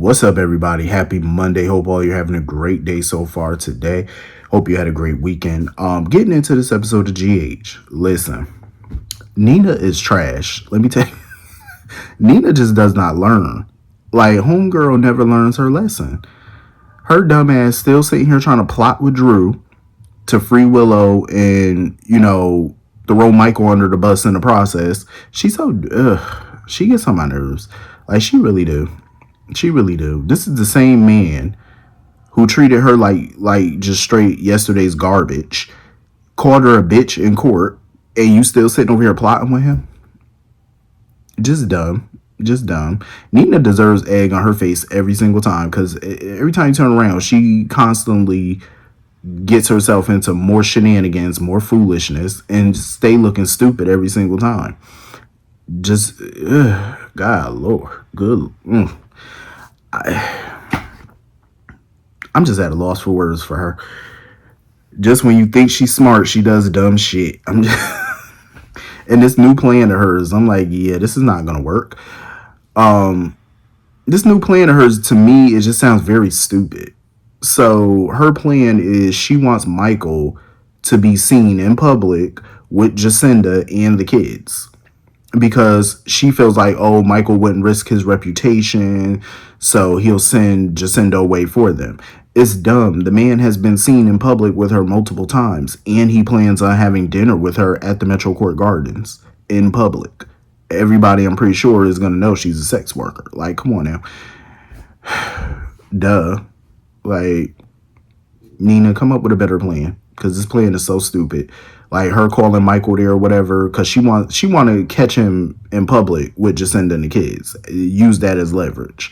What's up, everybody? Happy Monday. Hope all you're having a great day so far today. Hope you had a great weekend. Getting into this episode of GH. Listen, Nina is trash. Let me tell you, Nina just does not learn. Like, homegirl never learns her lesson. Her dumb ass still sitting here trying to plot with Drew to free Willow and, throw Michael under the bus in the process. She's so, she gets on my nerves. Like, she really do. She really do. This is the same man who treated her like just straight yesterday's garbage, called her a bitch in court, and you still sitting over here plotting with him? Just dumb. Just dumb. Nina deserves egg on her face every single time, because every time you turn around, she constantly gets herself into more shenanigans, more foolishness, and stay looking stupid every single time. Just, God, Lord, good. I'm just at a loss for words for her. Just when you think she's smart, she does dumb shit. And this new plan of hers, I'm like, yeah, this is not gonna work. This new plan of hers, to me, it just sounds very stupid. So her plan is she wants Michael to be seen in public with Jacinda and the kids, because she feels like, oh, Michael wouldn't risk his reputation, so he'll send Jacinda away for them. It's dumb. The man has been seen in public with her multiple times, and he plans on having dinner with her at the Metro Court Gardens in public. Everybody, I'm pretty sure, is going to know she's a sex worker. Like, come on now. Duh. Like, Nina, come up with a better plan, because this plan is so stupid. Like, her calling Michael there or whatever, because she want to catch him in public with Jacinda and the kids. Use that as leverage.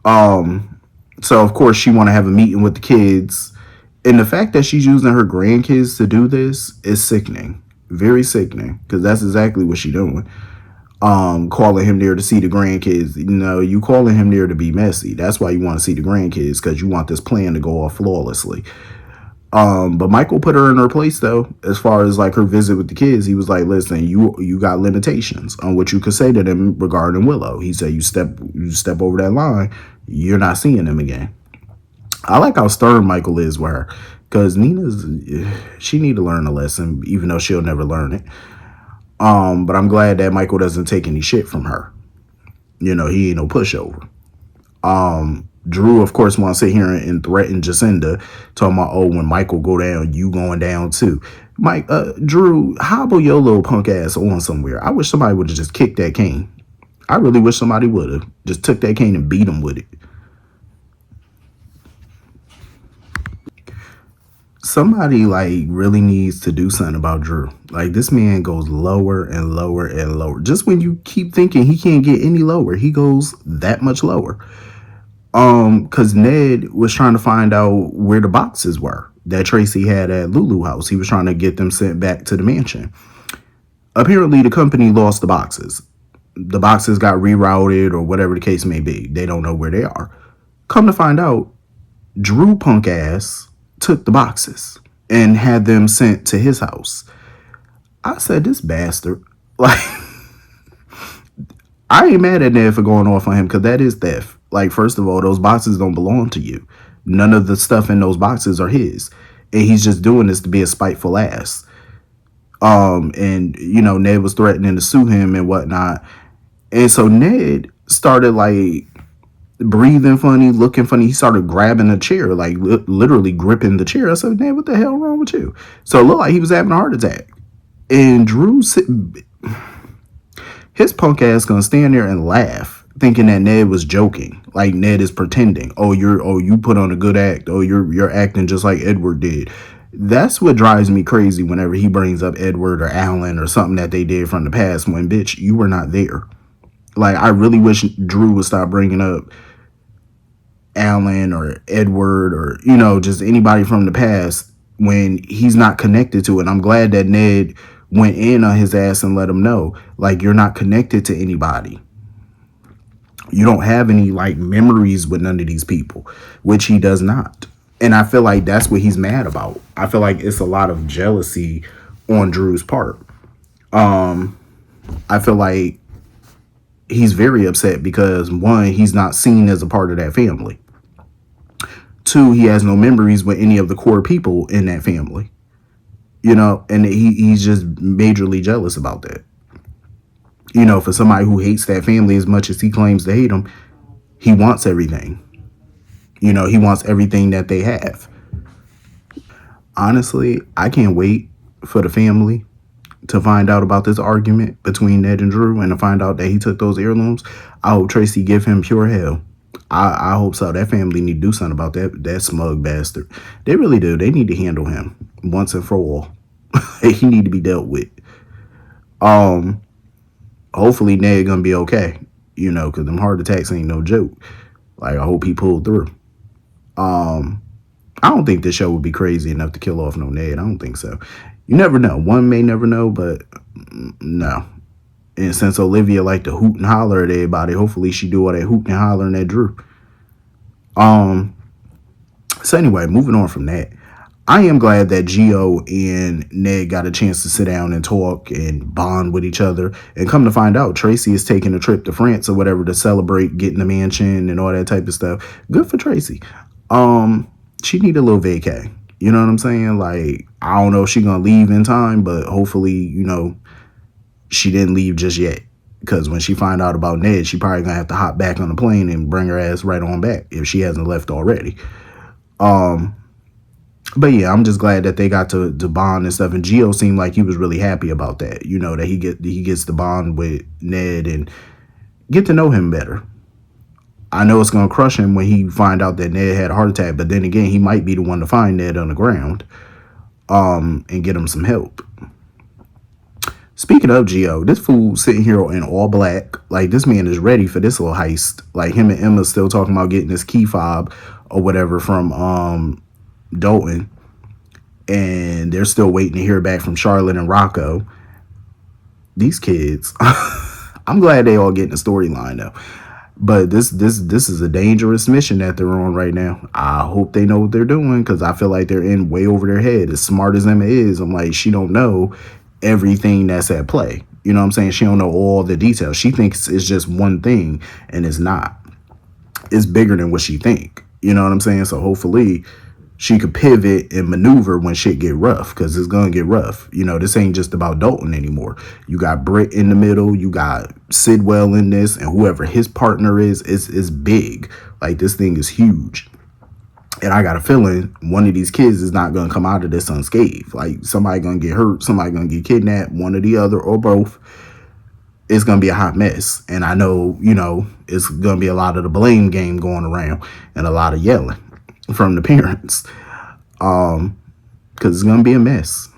So of course she want to have a meeting with the kids, and the fact that she's using her grandkids to do this is sickening. Very sickening, because that's exactly what she's doing. Calling him there to see the grandkids. You calling him there to be messy. That's why you want to see the grandkids, because you want this plan to go off flawlessly. But Michael put her in her place, though, as far as like her visit with the kids. He was like, listen, you got limitations on what you could say to them regarding Willow. He said, you step over that line, you're not seeing them again. I like how stern Michael is with her, because she need to learn a lesson, even though she'll never learn it. But I'm glad that Michael doesn't take any shit from her. He ain't no pushover. Drew, of course, wants to sit here and threaten Jacinda, talking about, oh, when Michael go down, you going down too. Drew, hobble your little punk ass on somewhere. I wish somebody would have just kicked that cane. I really wish somebody would have just took that cane and beat him with it. Somebody really needs to do something about Drew. Like, this man goes lower and lower and lower. Just when you keep thinking he can't get any lower, he goes that much lower. Because Ned was trying to find out where the boxes were that Tracy had at Lulu House. He was trying to get them sent back to the mansion. Apparently, the company lost the boxes. The boxes got rerouted or whatever the case may be. They don't know where they are. Come to find out, Drew punk ass took the boxes and had them sent to his house. I said, this bastard. I ain't mad at Ned for going off on him, because that is theft. First of all, those boxes don't belong to you. None of the stuff in those boxes are his. And he's just doing this to be a spiteful ass. And, Ned was threatening to sue him and whatnot. And so Ned started, breathing funny, looking funny. He started grabbing a chair, literally gripping the chair. I said, Ned, what the hell wrong with you? So it looked like he was having a heart attack. And Drew, his punk ass gonna stand there and laugh, thinking that Ned was joking. Like, Ned is pretending. You put on a good act. You're acting just like Edward did. That's what drives me crazy whenever he brings up Edward or Alan or something that they did from the past, when, bitch, you were not there. I really wish Drew would stop bringing up Alan or Edward or, just anybody from the past when he's not connected to it. I'm glad that Ned went in on his ass and let him know, you're not connected to anybody. You don't have any memories with none of these people, which he does not. And I feel like that's what he's mad about. I feel like it's a lot of jealousy on Drew's part. I feel like he's very upset because one, he's not seen as a part of that family. Two, he has no memories with any of the core people in that family. And he's just majorly jealous about that. For somebody who hates that family as much as he claims to hate them, he wants everything. He wants everything that they have. Honestly, I can't wait for the family to find out about this argument between Ned and Drew and to find out that he took those heirlooms. I hope Tracy give him pure hell. I hope so. That family need to do something about that smug bastard. They really do. They need to handle him once and for all. He need to be dealt with. Hopefully Ned gonna be okay. Because them heart attacks ain't no joke. Like, I hope he pulled through. I don't think this show would be crazy enough to kill off no Ned. I don't think so. You never know. One may never know, but no. And since Olivia like to hoot and holler at everybody, hopefully she do all that hoot and hollering at Drew. So anyway, moving on from that, I am glad that Gio and Ned got a chance to sit down and talk and bond with each other. And come to find out, Tracy is taking a trip to France or whatever to celebrate getting the mansion and all that type of stuff. Good for Tracy. She need a little vacay. You know what I'm saying? Like, I don't know if she's gonna leave in time, but hopefully, she didn't leave just yet. Because when she find out about Ned, she probably gonna have to hop back on the plane and bring her ass right on back if she hasn't left already. But yeah, I'm just glad that they got to bond and stuff. And Gio seemed like he was really happy about that. That he gets to bond with Ned and get to know him better. I know it's gonna crush him when he find out that Ned had a heart attack, but then again, he might be the one to find Ned on the ground, and get him some help. Speaking of Gio, this fool sitting here in all black, like this man is ready for this little heist. Like him and Emma still talking about getting this key fob or whatever from Dalton, and they're still waiting to hear back from Charlotte and Rocco. These kids, I'm glad they all getting a storyline though. But this is a dangerous mission that they're on right now. I hope they know what they're doing because I feel like they're in way over their head. As smart as Emma is, I'm like, she don't know everything that's at play. You know what I'm saying? She don't know all the details. She thinks it's just one thing, and it's not. It's bigger than what she think. You know what I'm saying? So hopefully she could pivot and maneuver when shit get rough, because it's gonna get rough. This ain't just about Dalton anymore. You got Britt in the middle, you got Sidwell in this, and whoever his partner is big. Like, this thing is huge. And I got a feeling one of these kids is not gonna come out of this unscathed. Like, somebody gonna get hurt, somebody gonna get kidnapped, one or the other, or both. It's gonna be a hot mess. And I know, it's gonna be a lot of the blame game going around and a lot of yelling from the parents, because it's gonna be a mess.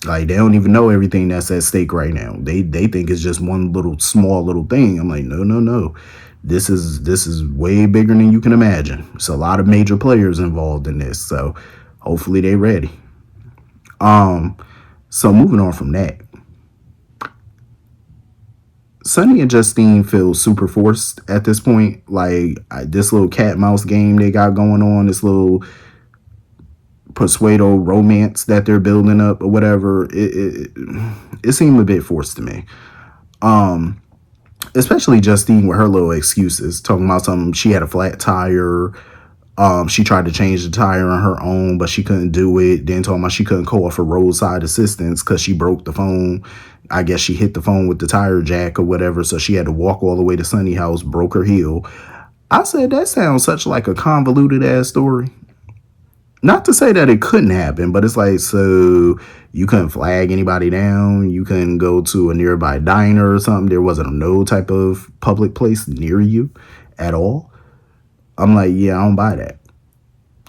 Like, they don't even know everything that's at stake right now. They think it's just one small little thing. I'm like, no. This is way bigger than you can imagine. It's a lot of major players involved in this, so hopefully they ready. So moving on from that, Sonny and Justine feel super forced at this point. Like, this little cat mouse game they got going on, this little persuado romance that they're building up or whatever, it seemed a bit forced to me. Especially Justine with her little excuses, talking about something, she had a flat tire. She tried to change the tire on her own, but she couldn't do it. Then talking about she couldn't call for roadside assistance because she broke the phone. I guess she hit the phone with the tire jack or whatever, so she had to walk all the way to Sunny house, broke her heel. I said, that sounds such like a convoluted ass story. Not to say that it couldn't happen, but it's like, so you couldn't flag anybody down, you couldn't go to a nearby diner or something, there wasn't no type of public place near you at all. I'm like, yeah, I don't buy that.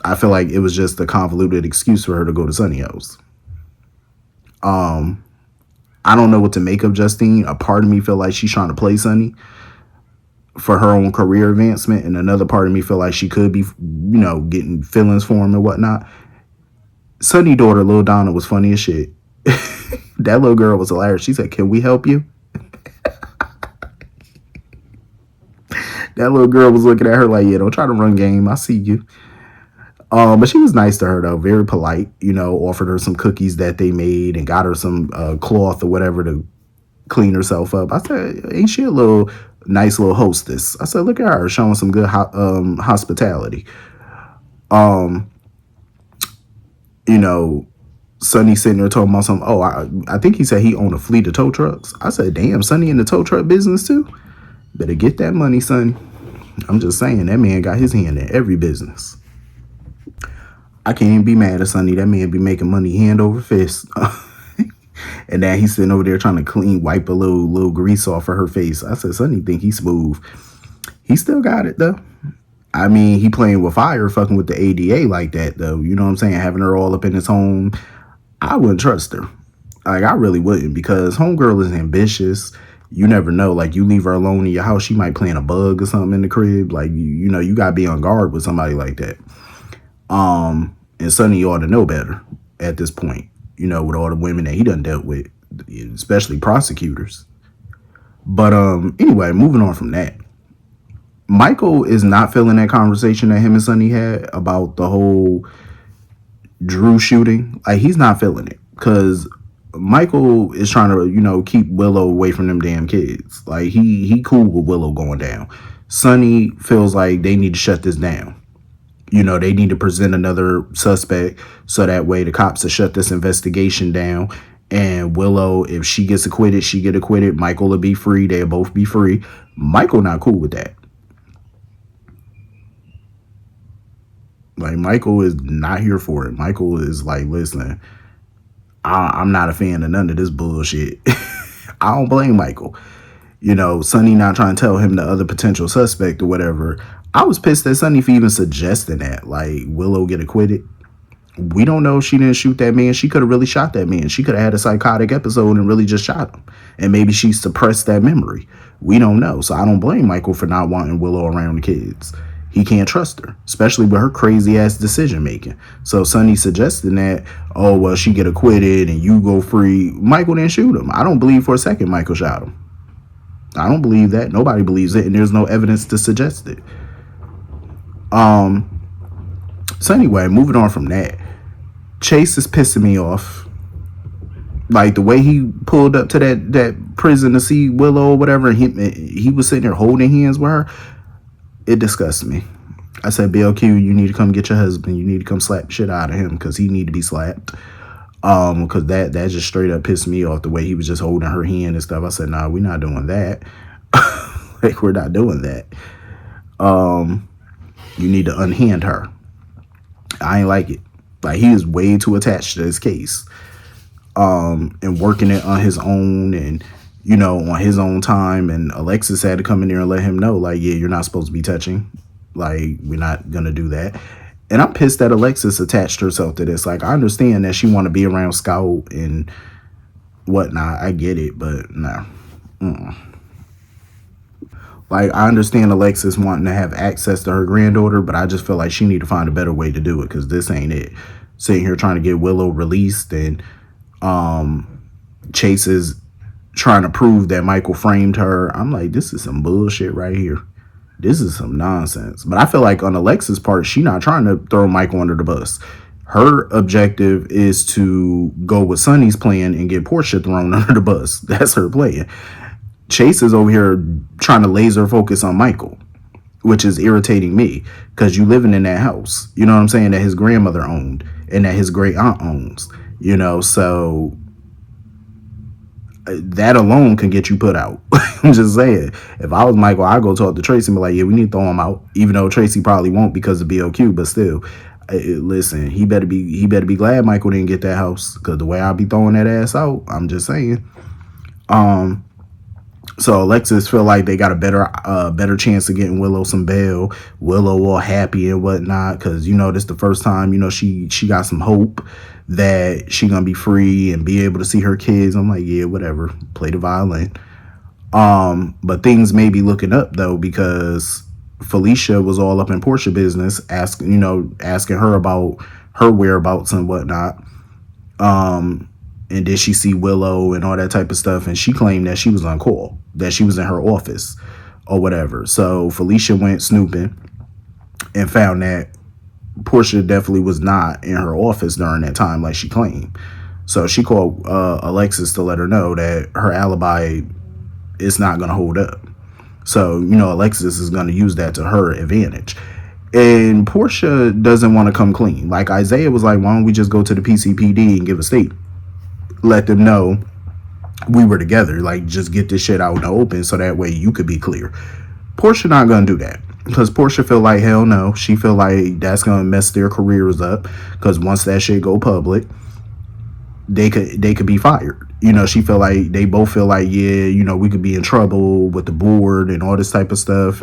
I feel like it was just a convoluted excuse for her to go to Sunny house. I don't know what to make of Justine. A part of me feel like she's trying to play Sunny for her own career advancement, and another part of me feel like she could be, getting feelings for him and whatnot. Sunny daughter, Lil Donna, was funny as shit. That little girl was hilarious. She said, "Can we help you?" That little girl was looking at her like, "Yeah, don't try to run game. I see you." But she was nice to her though, very polite. Offered her some cookies that they made and got her some cloth or whatever to clean herself up. I said, "Ain't she a little Nice little hostess. I said, look at her showing some good hospitality. Um, you know, Sonny sitting there talking about something. Oh, I think he said he owned a fleet of tow trucks. I said, damn, Sonny in the tow truck business too? Better get that money, Sonny. I'm just saying, that man got his hand in every business. I can't even be mad at Sonny. That man be making money hand over fist. And now he's sitting over there trying to wipe a little grease off of her face. I said, Sonny think he's smooth. He still got it though. I mean, he playing with fire, fucking with the ADA like that though. You know what I'm saying? Having her all up in his home. I wouldn't trust her. Like, I really wouldn't, because homegirl is ambitious. You never know. Like, you leave her alone in your house, she might plant a bug or something in the crib. Like, you know, you gotta be on guard with somebody like that. And Sonny ought to know better at this point, you know, with all the women that he done dealt with, especially prosecutors. But anyway, moving on from that. Michael is not feeling that conversation that him and Sonny had about the whole Drew shooting. Like, he's not feeling it, because Michael is trying to, you know, keep Willow away from them damn kids. Like, he cool with Willow going down. Sonny feels like they need to shut this down. You know, they need to present another suspect so that way the cops will shut this investigation down. And Willow, if she gets acquitted, she get acquitted. Michael will be free. They'll both be free. Michael not cool with that. Like, Michael is not here for it. Michael is like, listen, I'm not a fan of none of this bullshit. I don't blame Michael. You know, Sonny not trying to tell him the other potential suspect or whatever. I was pissed at Sonny for even suggesting that. Like, Willow get acquitted. We don't know if she didn't shoot that man. She could have really shot that man. She could have had a psychotic episode and really just shot him. And maybe she suppressed that memory. We don't know. So I don't blame Michael for not wanting Willow around the kids. He can't trust her, especially with her crazy ass decision making. So Sonny suggesting that, oh, well, she get acquitted and you go free. Michael didn't shoot him. I don't believe for a second Michael shot him. I don't believe that. Nobody believes it, and there's no evidence to suggest it. So anyway, moving on from that, Chase is pissing me off. Like, the way he pulled up to that prison to see Willow or whatever, and he was sitting there holding hands with her. It disgusts me. I said, BLQ, you need to come get your husband. You need to come slap shit out of him, because he need to be slapped. Because that just straight up pissed me off, the way he was just holding her hand and stuff. I said, nah, we're not doing that. Like, we're not doing that. You need to unhand her. I ain't like it. Like, he is way too attached to this case. And working it on his own, and, you know, on his own time. And Alexis had to come in there and let him know, like, yeah, you're not supposed to be touching. Like, we're not gonna do that. And I'm pissed that Alexis attached herself to this. Like, I understand that she want to be around Scout and whatnot. I get it, but no. Like, I understand Alexis wanting to have access to her granddaughter, but I just feel like she need to find a better way to do it, because this ain't it. Sitting here trying to get Willow released, and Chase is trying to prove that Michael framed her. I'm like, this is some bullshit right here. This is some nonsense. But I feel like on Alexis' part, she not trying to throw Michael under the bus. Her objective is to go with Sonny's plan and get Portia thrown under the bus. That's her plan. Chase is over here trying to laser focus on Michael, which is irritating me, because you living in that house, you know what I'm saying, that his grandmother owned and that his great aunt owns, you know, so that alone can get you put out. I'm just saying, if I was Michael, I'd go talk to Tracy and be like, yeah, we need to throw him out, even though Tracy probably won't because of BOQ, but still, listen, he better be glad Michael didn't get that house, because the way I'll be throwing that ass out, I'm just saying. So Alexis feel like they got a better chance of getting Willow some bail. Willow all happy and whatnot, because, you know, this the first time, you know, she got some hope that she gonna be free and be able to see her kids. I'm like, yeah, whatever, play the violin. But things may be looking up though, because Felicia was all up in Portia business, asking her about her whereabouts and whatnot. And did she see Willow and all that type of stuff? And she claimed that she was on call, that she was in her office or whatever. So Felicia went snooping and found that Portia definitely was not in her office during that time like she claimed. So she called Alexis to let her know that her alibi is not going to hold up. So, Alexis is going to use that to her advantage. And Portia doesn't want to come clean. Like Isaiah was like, why don't we just go to the PCPD and give a statement? Let them know we were together. Like, just get this shit out in the open so that way you could be clear. Portia not going to do that. Because Portia feel like, hell no. She feel like that's going to mess their careers up. Because once that shit go public, they could be fired. She feel like they both feel like, yeah, we could be in trouble with the board and all this type of stuff.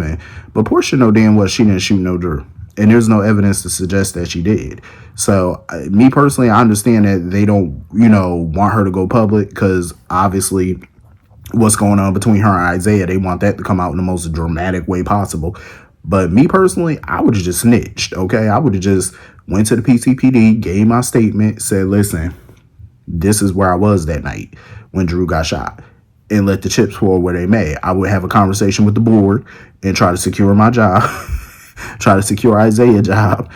But Portia know damn well she didn't shoot no Drew, and there's no evidence to suggest that she did. So me personally, I understand that they don't want her to go public, because obviously what's going on between her and Isaiah, they want that to come out in the most dramatic way possible. But me personally, I would have just snitched. Okay, I would have just went to the PCPD, gave my statement, said, listen, this is where I was that night when Drew got shot, and let the chips fall where they may. I would have a conversation with the board and try to secure my job, try to secure Isaiah's job.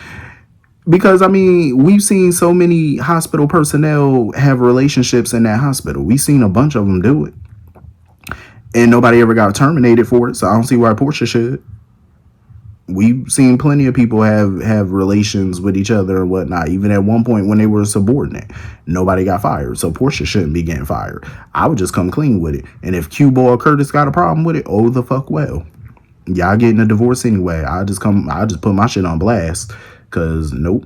Because, we've seen so many hospital personnel have relationships in that hospital. We've seen a bunch of them do it. And nobody ever got terminated for it, so I don't see why Portia should. We've seen plenty of people have relations with each other and whatnot. Even at one point when they were subordinate, nobody got fired. So Portia shouldn't be getting fired. I would just come clean with it. And if Q-Boy or Curtis got a problem with it, oh the fuck well. Y'all getting a divorce anyway. I just put my shit on blast. Cause nope.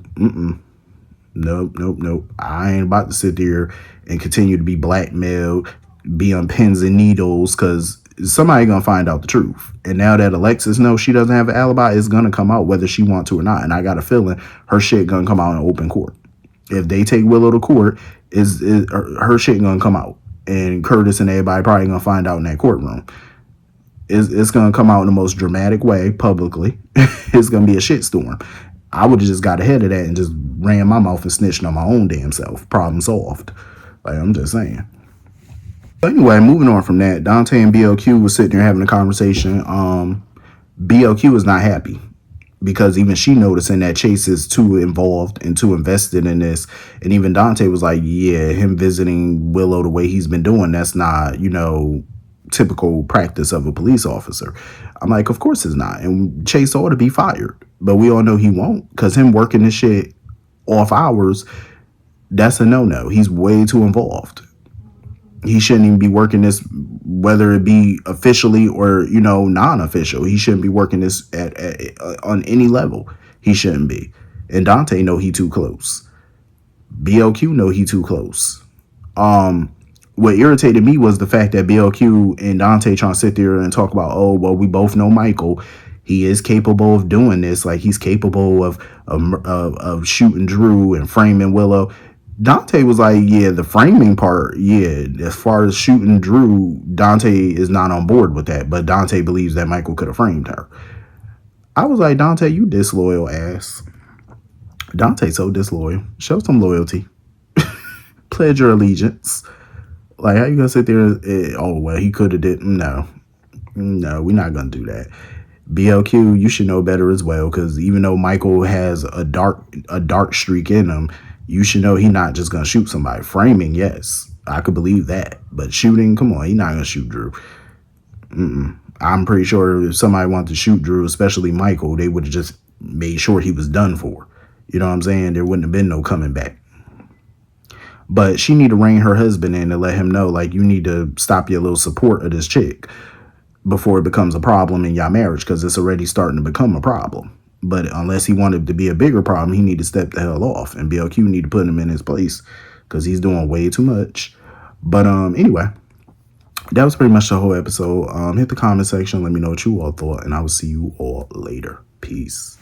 Nope. I ain't about to sit there and continue to be blackmailed, be on pins and needles, cause somebody gonna find out the truth. And now that Alexis knows she doesn't have an alibi, it's gonna come out whether she want to or not. And I got a feeling her shit gonna come out in open court. If they take Willow to court, is her shit gonna come out, and Curtis and everybody probably gonna find out in that courtroom. It's gonna come out in the most dramatic way publicly. It's gonna be a shitstorm. I would have just got ahead of that and just ran my mouth and snitched on my own damn self. Problem solved. Like, I'm just saying. Anyway, moving on from that, Dante and BLQ was sitting there having a conversation. BLQ is not happy because even she noticing that Chase is too involved and too invested in this. And even Dante was like, yeah, him visiting Willow the way he's been doing, that's not, typical practice of a police officer. I'm like, of course it's not. And Chase ought to be fired. But we all know he won't, because him working this shit off hours, that's a no-no. He's way too involved. He shouldn't even be working this, whether it be officially or, non-official. He shouldn't be working this at on any level. He shouldn't be. And Dante know he too close. BLQ know he too close. What irritated me was the fact that BLQ and Dante trying to sit there and talk about, oh, well, we both know Michael. He is capable of doing this. Like, he's capable of shooting Drew and framing Willow. Dante was like, yeah, the framing part, yeah, as far as shooting Drew, Dante is not on board with that. But Dante believes that Michael could have framed her. I was like, Dante, you disloyal ass. Dante so disloyal. Show some loyalty. Pledge your allegiance. Like, how you gonna sit there and, oh, well, he could have did. No, we're not gonna do that. BLQ, you should know better as well, because even though Michael has a dark streak in him, you should know he's not just gonna shoot somebody. Framing, yes, I could believe that, but shooting, come on, he's not gonna shoot Drew. I'm pretty sure if somebody wanted to shoot Drew, especially Michael, they would have just made sure he was done for. You know what I'm saying? There wouldn't have been no coming back. But she need to rein her husband in and let him know, like, you need to stop your little support of this chick before it becomes a problem in your marriage, because it's already starting to become a problem. But unless he wanted to be a bigger problem, he need to step the hell off. And BLQ need to put him in his place, because he's doing way too much. But anyway, that was pretty much the whole episode. Hit the comment section. Let me know what you all thought, and I will see you all later. Peace.